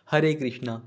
हरे कृष्णा।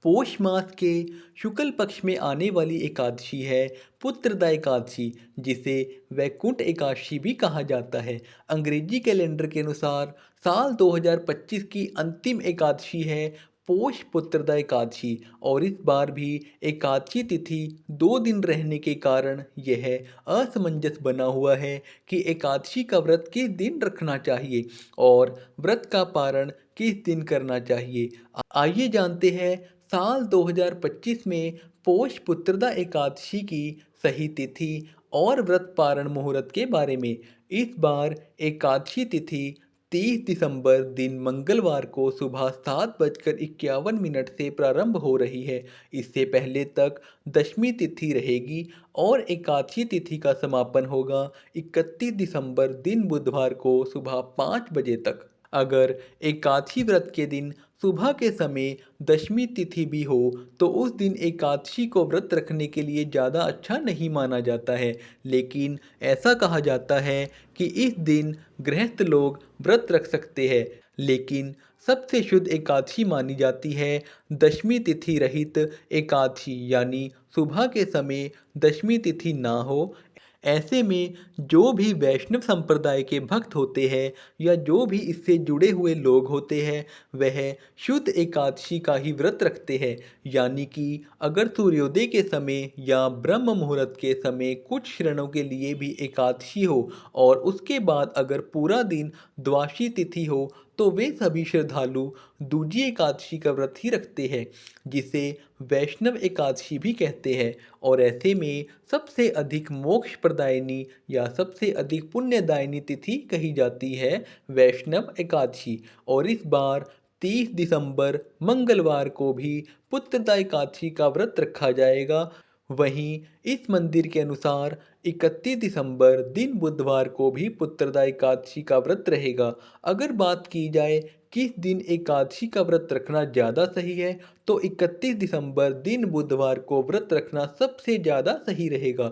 पोष मास के शुक्ल पक्ष में आने वाली एकादशी है पुत्रदा एकादशी, जिसे वैकुंठ एकादशी भी कहा जाता है। अंग्रेजी कैलेंडर के अनुसार साल 2025 की अंतिम एकादशी है पोष पुत्रदा एकादशी, और इस बार भी एकादशी तिथि 2 दिन रहने के कारण यह असमंजस बना हुआ है कि एकादशी का व्रत किस दिन रखना चाहिए और व्रत का पारण किस दिन करना चाहिए। आइए जानते हैं साल 2025 में पोष पुत्रदा एकादशी की सही तिथि और व्रत पारण मुहूर्त के बारे में। इस बार एकादशी तिथि 30 दिसंबर दिन मंगलवार को सुबह 7:51 से प्रारंभ हो रही है। इससे पहले तक दशमी तिथि रहेगी और एकादशी तिथि का समापन होगा 31 दिसंबर दिन बुधवार को सुबह 5 बजे तक। अगर एकादशी व्रत के दिन सुबह के समय दशमी तिथि भी हो तो उस दिन एकादशी को व्रत रखने के लिए ज़्यादा अच्छा नहीं माना जाता है, लेकिन ऐसा कहा जाता है कि इस दिन गृहस्थ लोग व्रत रख सकते हैं। लेकिन सबसे शुद्ध एकादशी मानी जाती है दशमी तिथि रहित एकादशी, यानी सुबह के समय दशमी तिथि ना हो। ऐसे में जो भी वैष्णव संप्रदाय के भक्त होते हैं या जो भी इससे जुड़े हुए लोग होते हैं वह शुद्ध एकादशी का ही व्रत रखते हैं, यानी कि अगर सूर्योदय के समय या ब्रह्म मुहूर्त के समय कुछ क्षणों के लिए भी एकादशी हो और उसके बाद अगर पूरा दिन द्वादशी तिथि हो तो वे सभी श्रद्धालु दूजी एकादशी का व्रत ही रखते हैं, जिसे वैष्णव एकादशी भी कहते हैं। और ऐसे में सबसे अधिक मोक्ष प्रदायिनी या सबसे अधिक पुण्यदायिनी तिथि कही जाती है वैष्णव एकादशी। और इस बार 30 दिसंबर मंगलवार को भी पुत्रदा एकादशी का व्रत रखा जाएगा। वहीं इस मंदिर के अनुसार 31 दिसंबर दिन बुधवार को भी पुत्रदा एकादशी का व्रत रहेगा। अगर बात की जाए किस दिन एकादशी का व्रत रखना ज़्यादा सही है तो 31 दिसंबर दिन बुधवार को व्रत रखना सबसे ज़्यादा सही रहेगा।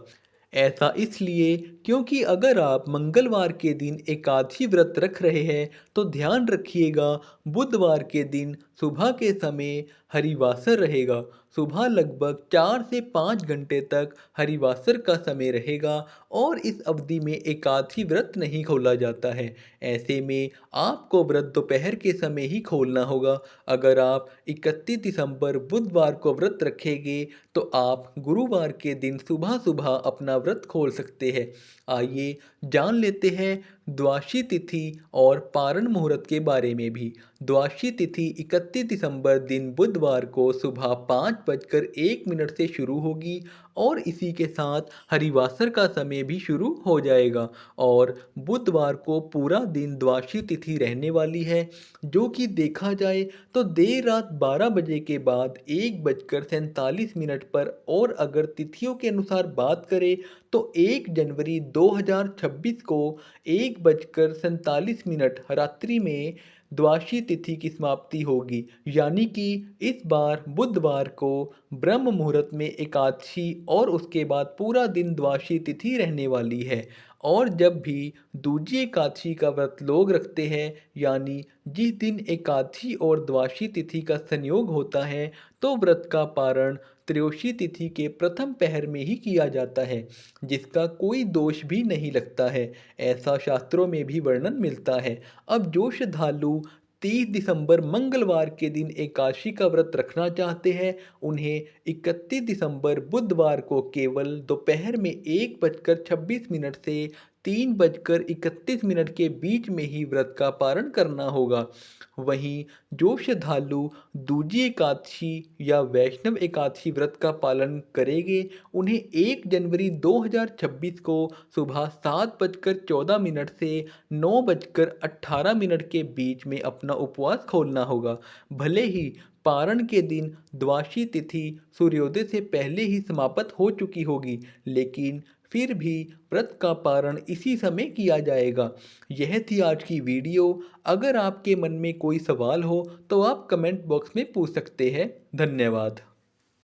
ऐसा इसलिए क्योंकि अगर आप मंगलवार के दिन एकादशी व्रत रख रहे हैं तो ध्यान रखिएगा बुधवार के दिन सुबह के समय हरिवासर रहेगा। सुबह लगभग 4 से 5 घंटे तक हरिवासर का समय रहेगा और इस अवधि में एकादशी व्रत नहीं खोला जाता है। ऐसे में आपको व्रत दोपहर के समय ही खोलना होगा। अगर आप 31 दिसंबर बुधवार को व्रत रखेंगे तो आप गुरुवार के दिन सुबह सुबह अपना व्रत खोल सकते हैं। आइए जान लेते हैं द्वादशी तिथि और पारण मुहूर्त के बारे में भी। द्वादशी तिथि 31 दिसंबर दिन बुधवार को सुबह 5:01 से शुरू होगी और इसी के साथ हरिवासर का समय भी शुरू हो जाएगा और बुधवार को पूरा दिन द्वादशी तिथि रहने वाली है, जो कि देखा जाए तो देर रात 12 बजे के बाद 1:47 पर। और अगर तिथियों के अनुसार बात करें तो 1 जनवरी 2026 को 1:47 रात्रि में द्वादशी तिथि की समाप्ति होगी, यानी कि इस बार बुधवार को ब्रह्म मुहूर्त में एकादशी और उसके बाद पूरा दिन द्वादशी तिथि रहने वाली है। और जब भी दूजी एकादशी का व्रत लोग रखते हैं, यानी जिस दिन एकादशी और द्वादशी तिथि का संयोग होता है, तो व्रत का पारण त्रयोदशी तिथि के प्रथम पहर में ही किया जाता है, जिसका कोई दोष भी नहीं लगता है। ऐसा शास्त्रों में भी वर्णन मिलता है। अब जो श्रद्धालु 30 दिसंबर मंगलवार के दिन एकादशी का व्रत रखना चाहते हैं, उन्हें 31 दिसंबर बुधवार को केवल दोपहर में 1:26 से 3:31 के बीच में ही व्रत का पारण करना होगा। वहीं जो श्रद्धालु दूजी एकादशी या वैष्णव एकादशी व्रत का पालन करेंगे, उन्हें 1 जनवरी 2026 को सुबह 7:14 से 9:18 के बीच में अपना उपवास खोलना होगा। भले ही पारण के दिन द्वादशी तिथि सूर्योदय से पहले ही समाप्त हो चुकी होगी, लेकिन फिर भी व्रत का पारण इसी समय किया जाएगा। यह थी आज की वीडियो। अगर आपके मन में कोई सवाल हो तो आप कमेंट बॉक्स में पूछ सकते हैं। धन्यवाद।